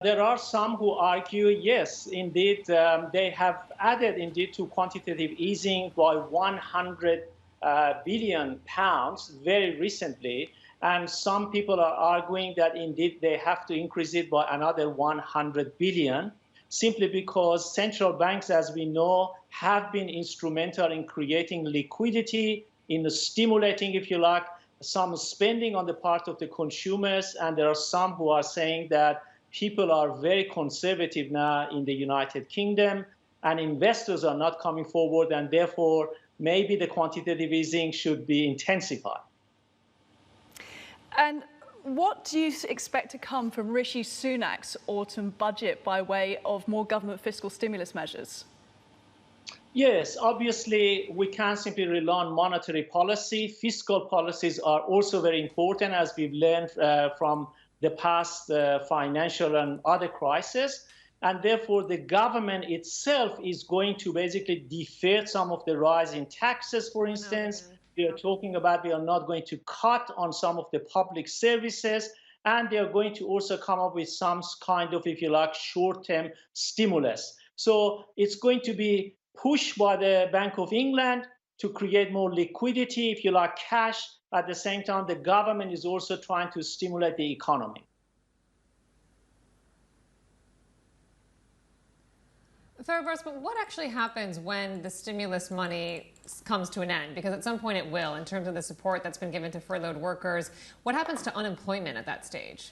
There are some who argue, yes, indeed, they have added indeed to quantitative easing by 100 billion pounds very recently. And some people are arguing that indeed they have to increase it by another 100 billion, simply because central banks, as we know, have been instrumental in creating liquidity, in stimulating, if you like, some spending on the part of the consumers. And there are some who are saying that people are very conservative now in the United Kingdom, and investors are not coming forward, and therefore maybe the quantitative easing should be intensified. And what do you expect to come from Rishi Sunak's autumn budget by way of more government fiscal stimulus measures? Yes, obviously, we can't simply rely on monetary policy. Fiscal policies are also very important, as we've learned from the past financial and other crises. And therefore, the government itself is going to basically defer some of the rise in taxes, for instance. They are talking about they are not going to cut on some of the public services, and they are going to also come up with some kind of, if you like, short-term stimulus. So it's going to be pushed by the Bank of England to create more liquidity, if you like, cash. At the same time, the government is also trying to stimulate the economy. Fariborz, but what actually happens when the stimulus money comes to an end? Because at some point it will, in terms of the support that's been given to furloughed workers. What happens to unemployment at that stage?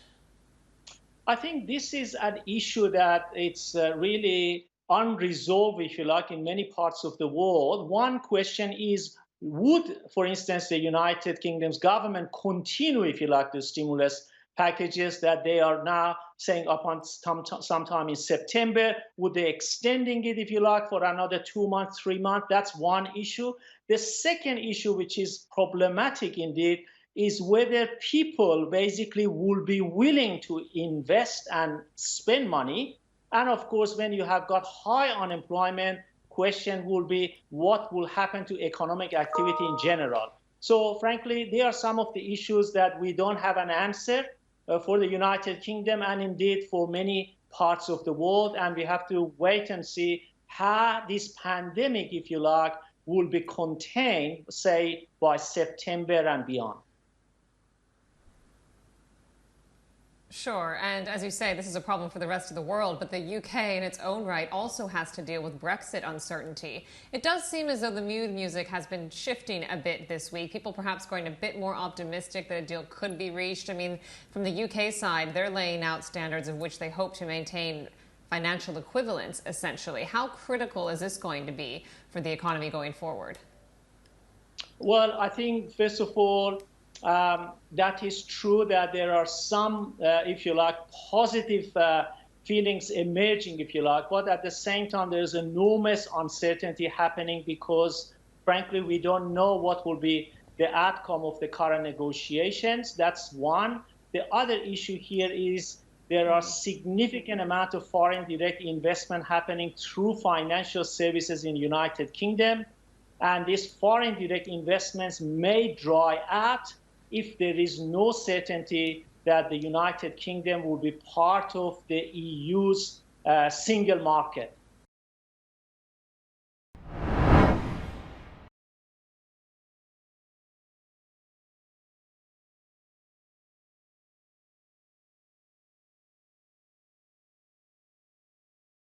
I think this is an issue that it's really unresolved, if you like, in many parts of the world. One question is, would, for instance, the United Kingdom's government continue, if you like, the stimulus packages that they are now saying upon sometime in September? Would they extending it, if you like, for another 2 months, 3 months? That's one issue. The second issue, which is problematic indeed, is whether people basically will be willing to invest and spend money. And of course, when you have got high unemployment, question will be what will happen to economic activity in general. So frankly, there are some of the issues that we don't have an answer for the United Kingdom and indeed for many parts of the world. And we have to wait and see how this pandemic, if you like, will be contained, say, by September and beyond. Sure, and as you say, this is a problem for the rest of the world, but the UK in its own right also has to deal with Brexit uncertainty. It does seem as though the mood music has been shifting a bit this week, people perhaps going a bit more optimistic that a deal could be reached. I mean, from the UK side, they're laying out standards of which they hope to maintain financial equivalence, essentially. How critical is this going to be for the economy going forward? Well, I think, first of all, that is true that there are some, if you like, positive feelings emerging, if you like, but at the same time, there's enormous uncertainty happening because, frankly, we don't know what will be the outcome of the current negotiations. That's one. The other issue here is there are significant amount of foreign direct investment happening through financial services in the United Kingdom, and these foreign direct investments may dry out if there is no certainty that the United Kingdom will be part of the EU's single market.